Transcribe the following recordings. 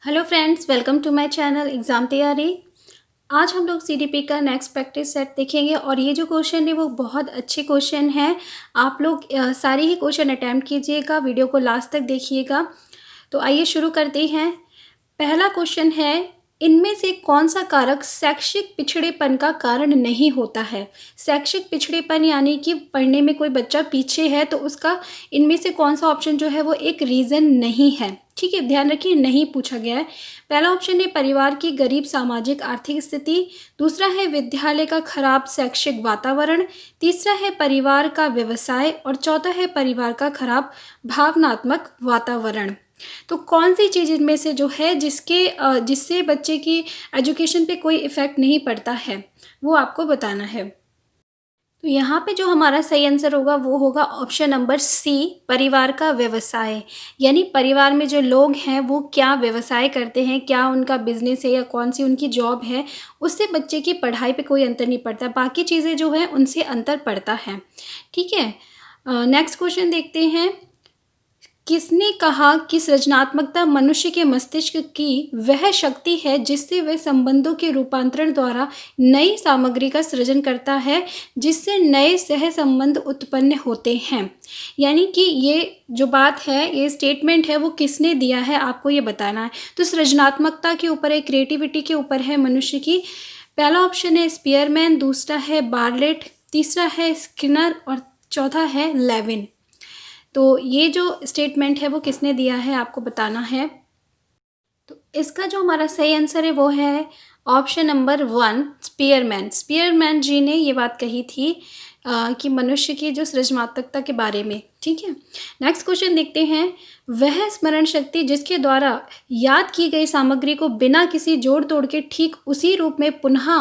Hello friends, welcome to my channel exam तैयारी। आज हम लोग सीडीपी का नेक्स्ट प्रैक्टिस सेट देखेंगे और ये जो क्वेश्चन है वो बहुत अच्छे क्वेश्चन हैं। आप लोग सारे ही क्वेश्चन अटैम्प्ट कीजिएगा, वीडियो को लास्ट तक देखिएगा। तो आइए शुरू करते हैं। पहला क्वेश्चन है, इनमें से कौन सा कारक शैक्षिक पिछड़ेपन का कारण नहीं होता है। शैक्षिक पिछड़ेपन यानी कि पढ़ने में कोई बच्चा पीछे है तो उसका इनमें से कौन सा ऑप्शन जो है वो एक रीज़न नहीं है। ठीक है, ध्यान रखिए, नहीं पूछा गया है। पहला ऑप्शन है परिवार की गरीब सामाजिक आर्थिक स्थिति, दूसरा है विद्यालय का खराब शैक्षिक वातावरण, तीसरा है परिवार का व्यवसाय और चौथा है परिवार का खराब भावनात्मक वातावरण। तो कौन सी चीज़ इनमें से जो है जिससे बच्चे की एजुकेशन पे कोई इफ़ेक्ट नहीं पड़ता है, वो आपको बताना है। तो यहाँ पे जो हमारा सही आंसर होगा वो होगा ऑप्शन नंबर सी, परिवार का व्यवसाय। यानी परिवार में जो लोग हैं वो क्या व्यवसाय करते हैं, क्या उनका बिजनेस है या कौन सी उनकी जॉब है, उससे बच्चे की पढ़ाई पे कोई अंतर नहीं पड़ता। बाकी चीज़ें जो हैं उनसे अंतर पड़ता है। ठीक है, नेक्स्ट क्वेश्चन देखते हैं। किसने कहा कि सृजनात्मकता मनुष्य के मस्तिष्क की वह शक्ति है जिससे वह संबंधों के रूपांतरण द्वारा नई सामग्री का सृजन करता है, जिससे नए सह संबंध उत्पन्न होते हैं। यानी कि ये जो बात है, ये स्टेटमेंट है, वो किसने दिया है आपको ये बताना है। तो सृजनात्मकता के ऊपर है, क्रिएटिविटी के ऊपर है मनुष्य की। पहला ऑप्शन है स्पीयरमैन, दूसरा है बार्लेट, तीसरा है स्किनर और चौथा है लेविन। तो ये जो स्टेटमेंट है वो किसने दिया है आपको बताना है। तो इसका जो हमारा सही आंसर है वो है ऑप्शन नंबर 1, स्पीयरमैन। स्पीयरमैन जी ने ये बात कही थी कि मनुष्य की जो सृजनात्मकता के बारे में। ठीक है, नेक्स्ट क्वेश्चन देखते हैं। वह स्मरण शक्ति जिसके द्वारा याद की गई सामग्री को बिना किसी जोड़ तोड़ के ठीक उसी रूप में पुनः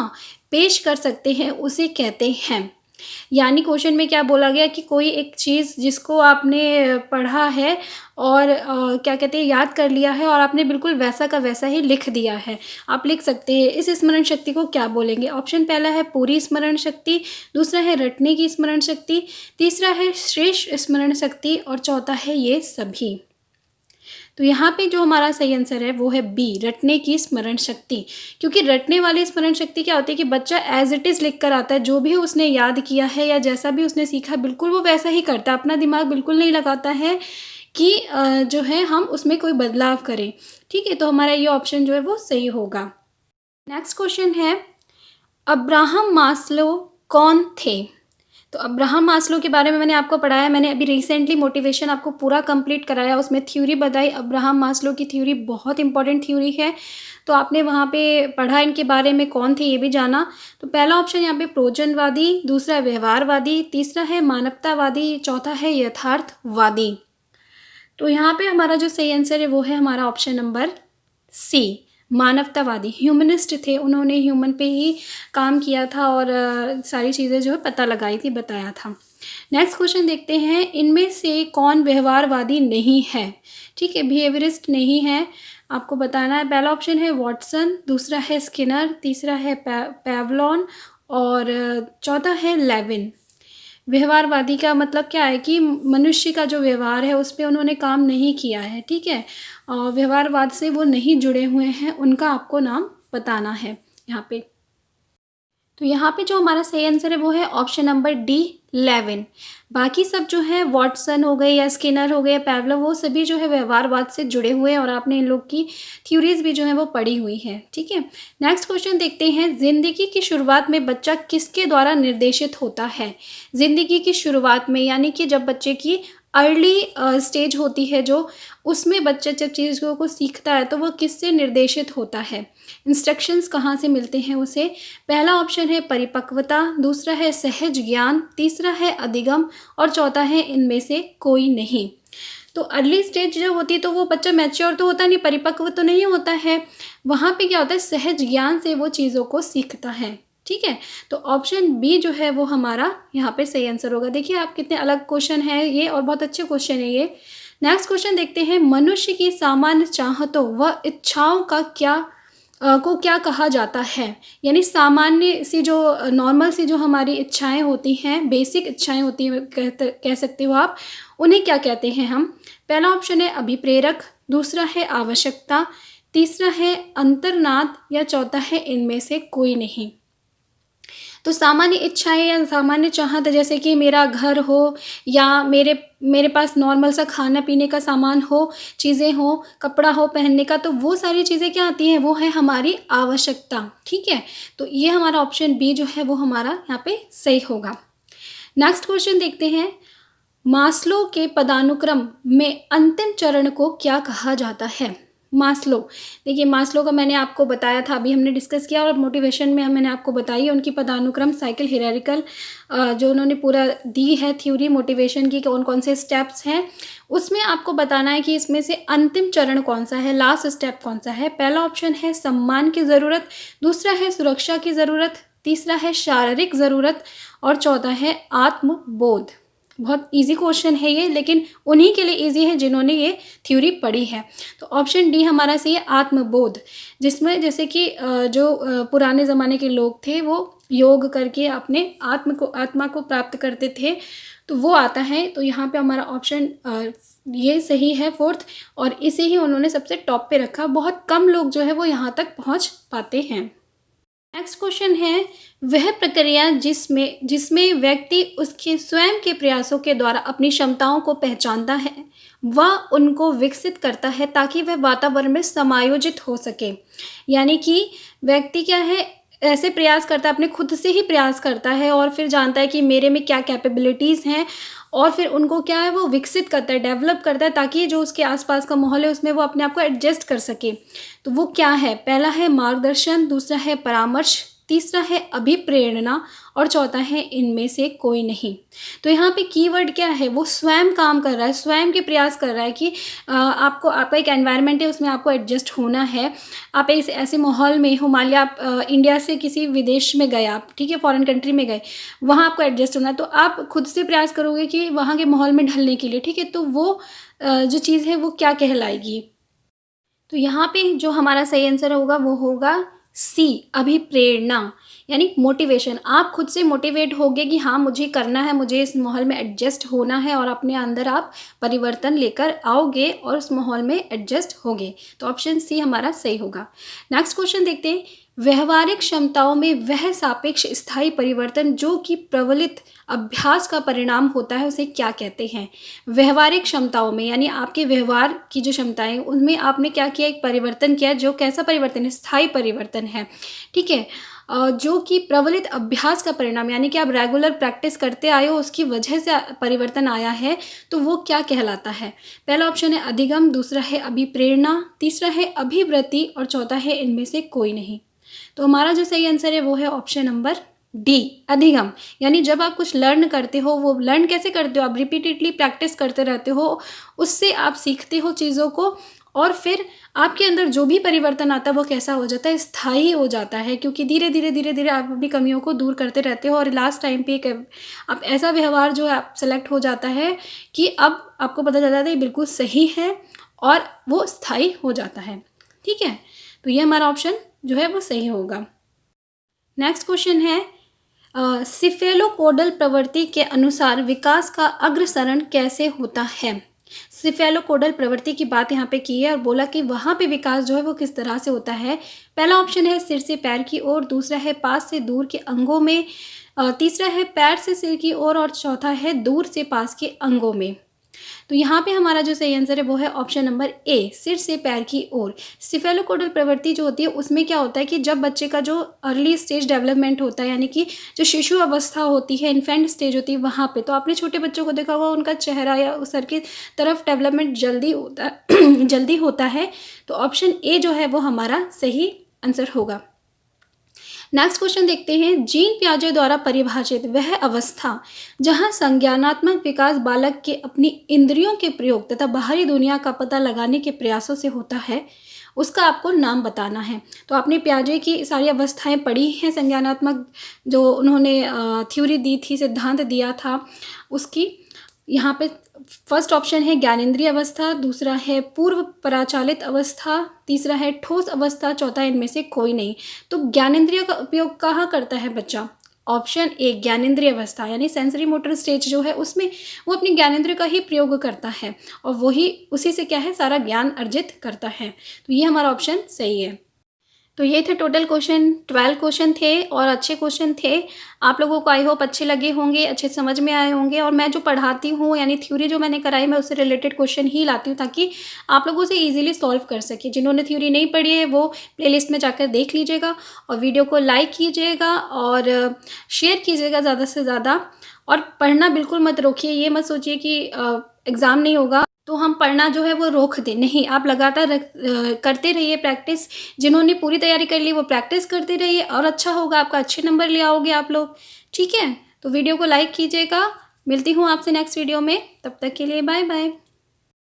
पेश कर सकते हैं उसे कहते हैं। यानी क्वेश्चन में क्या बोला गया कि कोई एक चीज़ जिसको आपने पढ़ा है और क्या कहते हैं याद कर लिया है और आपने बिल्कुल वैसा का वैसा ही लिख दिया है। आप लिख सकते हैं, इस स्मरण शक्ति को क्या बोलेंगे। ऑप्शन पहला है पूरी स्मरण शक्ति, दूसरा है रटने की स्मरण शक्ति, तीसरा है श्रेष्ठ स्मरण शक्ति और चौथा है ये सभी। तो यहाँ पे जो हमारा सही आंसर है वो है बी, रटने की स्मरण शक्ति। क्योंकि रटने वाली स्मरण शक्ति क्या होती है कि बच्चा एज इट इज़ लिख कर आता है, जो भी उसने याद किया है या जैसा भी उसने सीखा बिल्कुल वो वैसा ही करता है। अपना दिमाग बिल्कुल नहीं लगाता है कि जो है हम उसमें कोई बदलाव करें। ठीक है, तो हमारा ये ऑप्शन जो है वो सही होगा। नेक्स्ट क्वेश्चन है, अब्राहम मास्लो कौन थे। तो अब्राहम मास्लो के बारे में मैंने आपको पढ़ाया, मैंने अभी रिसेंटली मोटिवेशन आपको पूरा कंप्लीट कराया, उसमें थ्योरी बताई। अब्राहम मास्लो की थ्योरी बहुत इंपॉर्टेंट थ्योरी है, तो आपने वहाँ पे पढ़ा इनके बारे में, कौन थे ये भी जाना। तो पहला ऑप्शन यहाँ पे प्रोजनवादी, दूसरा व्यवहारवादी, तीसरा है मानवतावादी, चौथा है यथार्थवादी। तो यहाँ पे हमारा जो सही आंसर है वो है हमारा ऑप्शन नंबर सी, मानवतावादी। ह्यूमनिस्ट थे, उन्होंने ह्यूमन पे ही काम किया था और सारी चीज़ें जो है पता लगाई थी, बताया था। नेक्स्ट क्वेश्चन देखते हैं, इनमें से कौन व्यवहारवादी नहीं है। ठीक है, बिहेवियरिस्ट नहीं है, आपको बताना है। पहला ऑप्शन है वॉटसन, दूसरा है स्किनर, तीसरा है पैवलॉन और चौथा है लेविन। व्यवहारवादी का मतलब क्या है कि मनुष्य का जो व्यवहार है उस पर उन्होंने काम नहीं किया है। ठीक है, और व्यवहारवाद से वो नहीं जुड़े हुए हैं, उनका आपको नाम बताना है यहाँ पे। तो यहाँ पे जो हमारा सही आंसर है वो है ऑप्शन नंबर डी, लेविन। बाकी सब जो है वॉटसन हो गए या स्किनर हो गए, पैवलव, वो सभी जो है व्यवहारवाद से जुड़े हुए हैं और आपने इन लोग की थ्योरीज भी जो है वो पढ़ी हुई है। ठीक है, नेक्स्ट क्वेश्चन देखते हैं। जिंदगी की शुरुआत में बच्चा किसके द्वारा निर्देशित होता है। जिंदगी की शुरुआत में यानी कि जब बच्चे की अर्ली स्टेज होती है जो, उसमें बच्चा जब चीज़ों को सीखता है तो वो किससे निर्देशित होता है, इंस्ट्रक्शंस कहाँ से मिलते हैं उसे। पहला ऑप्शन है परिपक्वता, दूसरा है सहज ज्ञान, तीसरा है अधिगम और चौथा है इनमें से कोई नहीं। तो अर्ली स्टेज जब होती है तो वो बच्चा मैच्योर तो होता नहीं, परिपक्व तो नहीं होता है, वहाँ पे क्या होता है सहज ज्ञान से वो चीज़ों को सीखता है। ठीक है, तो ऑप्शन बी जो है वो हमारा यहाँ पे सही आंसर होगा। देखिए आप कितने अलग क्वेश्चन है ये और बहुत अच्छे क्वेश्चन है ये। नेक्स्ट क्वेश्चन देखते हैं। मनुष्य की सामान्य चाहतों व इच्छाओं का को क्या कहा जाता है। यानी सामान्य सी जो नॉर्मल सी जो हमारी इच्छाएं होती हैं, बेसिक इच्छाएं होती हैं, कह सकते हो आप, उन्हें क्या कहते हैं हम। पहला ऑप्शन है अभिप्रेरक, दूसरा है आवश्यकता, तीसरा है अंतर्नाद या चौथा है इनमें से कोई नहीं। तो सामान्य इच्छाएं या सामान्य चाहत जैसे कि मेरा घर हो या मेरे मेरे पास नॉर्मल सा खाना पीने का सामान हो, चीज़ें हो, कपड़ा हो पहनने का, तो वो सारी चीज़ें क्या आती हैं, वो है हमारी आवश्यकता। ठीक है, तो ये हमारा ऑप्शन बी जो है वो हमारा यहाँ पे सही होगा। नेक्स्ट क्वेश्चन देखते हैं, मास्लो के पदानुक्रम में अंतिम चरण को क्या कहा जाता है। मास्लो, देखिए मास्लो का मैंने आपको बताया था, अभी हमने डिस्कस किया, और मोटिवेशन में मैंने आपको बताई है उनकी पदानुक्रम साइकिल हियरार्किकल जो उन्होंने पूरा दी है थ्योरी मोटिवेशन की, कौन कौन से स्टेप्स हैं, उसमें आपको बताना है कि इसमें से अंतिम चरण कौन सा है, लास्ट स्टेप कौन सा है। पहला ऑप्शन है सम्मान की ज़रूरत, दूसरा है सुरक्षा की ज़रूरत, तीसरा है शारीरिक ज़रूरत और चौथा है आत्मबोध। बहुत इजी क्वेश्चन है ये, लेकिन उन्हीं के लिए इजी है जिन्होंने ये थ्योरी पढ़ी है। तो ऑप्शन डी हमारा सही है, आत्मबोध, जिसमें जैसे कि जो पुराने ज़माने के लोग थे वो योग करके अपने आत्मा को प्राप्त करते थे, तो वो आता है। तो यहाँ पे हमारा ऑप्शन ये सही है फोर्थ, और इसे ही उन्होंने सबसे टॉप पे रखा। बहुत कम लोग जो है वो यहाँ तक पहुँच पाते हैं। नेक्स्ट क्वेश्चन है, वह प्रक्रिया जिसमें व्यक्ति उसके स्वयं के प्रयासों के द्वारा अपनी क्षमताओं को पहचानता है, वह उनको विकसित करता है ताकि वह वातावरण में समायोजित हो सके। यानी कि व्यक्ति क्या है, ऐसे प्रयास करता है, अपने खुद से ही प्रयास करता है और फिर जानता है कि मेरे में क्या कैपेबिलिटीज़ हैं, और फिर उनको क्या है वो विकसित करता है, डेवलप करता है, ताकि जो उसके आसपास का माहौल है उसमें वो अपने आप को एडजस्ट कर सके। तो वो क्या है, पहला है मार्गदर्शन, दूसरा है परामर्श, तीसरा है अभिप्रेरणा और चौथा है इनमें से कोई नहीं। तो यहाँ पे कीवर्ड क्या है, वो स्वयं काम कर रहा है, स्वयं के प्रयास कर रहा है कि आपका एक एनवायरनमेंट है, उसमें आपको एडजस्ट होना है। आप ऐसे माहौल में हो, मान लिया आप इंडिया से किसी विदेश में गए, आप ठीक है फॉरेन कंट्री में गए, वहाँ आपको एडजस्ट होना है, तो आप खुद से प्रयास करोगे कि वहाँ के माहौल में ढलने के लिए। ठीक है, तो वो जो चीज़ है वो क्या कहलाएगी। तो यहाँ पे जो हमारा सही आंसर होगा वो होगा सी, अभिप्रेरणा, यानी मोटिवेशन। आप खुद से मोटिवेट होगे कि हाँ मुझे करना है, मुझे इस माहौल में एडजस्ट होना है, और अपने अंदर आप परिवर्तन लेकर आओगे और उस माहौल में एडजस्ट होगे। तो ऑप्शन सी हमारा सही होगा। नेक्स्ट क्वेश्चन देखते हैं, व्यवहारिक क्षमताओं में वह सापेक्ष स्थायी परिवर्तन जो कि प्रबलित अभ्यास का परिणाम होता है उसे क्या कहते हैं। व्यवहारिक क्षमताओं में यानी आपके व्यवहार की जो क्षमताएं, उनमें आपने क्या किया, एक परिवर्तन किया, जो कैसा परिवर्तन है, स्थायी परिवर्तन है। ठीक है, जो कि प्रबलित अभ्यास का परिणाम, यानी कि आप रेगुलर प्रैक्टिस करते आए हो, उसकी वजह से परिवर्तन आया है, तो वो क्या कहलाता है। पहला ऑप्शन है अधिगम, दूसरा है अभिप्रेरणा, तीसरा है अभिवृत्ति और चौथा है इनमें से कोई नहीं। तो हमारा जो सही आंसर है वो है ऑप्शन नंबर डी, अधिगम। यानी जब आप कुछ लर्न करते हो, वो लर्न कैसे करते हो, आप रिपीटेडली प्रैक्टिस करते रहते हो, उससे आप सीखते हो चीज़ों को, और फिर आपके अंदर जो भी परिवर्तन आता है वो कैसा हो जाता है, स्थायी हो जाता है, क्योंकि धीरे धीरे आप अपनी कमियों को दूर करते रहते हो, और लास्ट टाइम पे एक आप ऐसा व्यवहार जो है आप सेलेक्ट हो जाता है कि अब आपको पता चल जाता है ये बिल्कुल सही है और वो स्थायी हो जाता है। ठीक है, तो ये हमारा ऑप्शन जो है वो सही होगा। नेक्स्ट क्वेश्चन है, सिफेलोकोडल प्रवृत्ति के अनुसार विकास का अग्रसरण कैसे होता है। सिफेलोकोडल प्रवृत्ति की बात यहाँ पे की है और बोला कि वहाँ पे विकास जो है वो किस तरह से होता है। पहला ऑप्शन है सिर से पैर की ओर, दूसरा है पास से दूर के अंगों में, तीसरा है पैर से सिर की ओर और चौथा है दूर से पास के अंगों में। तो यहाँ पे हमारा जो सही आंसर है वो है ऑप्शन नंबर ए, सिर से पैर की ओर। सिफेलोकोडल प्रवृत्ति जो होती है उसमें क्या होता है कि जब बच्चे का जो अर्ली स्टेज डेवलपमेंट होता है, यानी कि जो शिशु अवस्था होती है, इन्फेंट स्टेज होती है, वहाँ पे तो आपने छोटे बच्चों को देखा होगा, उनका चेहरा या उस सर की तरफ डेवलपमेंट जल्दी होता है। तो ऑप्शन ए जो है वो हमारा सही आंसर होगा। नेक्स्ट क्वेश्चन देखते हैं, जीन पियाजे द्वारा परिभाषित वह अवस्था जहां संज्ञानात्मक विकास बालक के अपनी इंद्रियों के प्रयोग तथा बाहरी दुनिया का पता लगाने के प्रयासों से होता है, उसका आपको नाम बताना है। तो आपने पियाजे की सारी अवस्थाएं पढ़ी हैं, संज्ञानात्मक जो उन्होंने थ्योरी दी थी, सिद्धांत दिया था उसकी। यहाँ पे फर्स्ट ऑप्शन है ज्ञानेंद्रिय अवस्था, दूसरा है पूर्व पराचालित अवस्था, तीसरा है ठोस अवस्था, चौथा इनमें से कोई नहीं। तो ज्ञानेंद्रिय का उपयोग कहाँ करता है बच्चा, ऑप्शन ए ज्ञानेंद्रिय अवस्था यानी सेंसरी मोटर स्टेज जो है उसमें वो अपनी ज्ञानेंद्रिय का ही प्रयोग करता है और वही उसी से क्या है सारा ज्ञान अर्जित करता है। तो ये हमारा ऑप्शन सही है। तो ये थे टोटल क्वेश्चन, 12 क्वेश्चन थे और अच्छे क्वेश्चन थे। आप लोगों को आई होप अच्छे लगे होंगे, अच्छे समझ में आए होंगे। और मैं जो पढ़ाती हूँ यानी थ्योरी जो मैंने कराई मैं उससे रिलेटेड क्वेश्चन ही लाती हूँ ताकि आप लोगों से इजीली सॉल्व कर सके। जिन्होंने थ्योरी नहीं पढ़ी है वो प्लेलिस्ट में जाकर देख लीजिएगा और वीडियो को लाइक कीजिएगा और शेयर कीजिएगा ज़्यादा से ज़्यादा। और पढ़ना बिल्कुल मत रोकिए, ये मत सोचिए कि एग्ज़ाम नहीं होगा तो हम पढ़ना जो है वो रोक दें, नहीं, आप लगातार करते रहिए प्रैक्टिस। जिन्होंने पूरी तैयारी कर ली वो प्रैक्टिस करते रहिए और अच्छा होगा, आपका अच्छे नंबर ले आओगे आप लोग। ठीक है, तो वीडियो को लाइक कीजिएगा। मिलती हूँ आपसे नेक्स्ट वीडियो में, तब तक के लिए बाय बाय।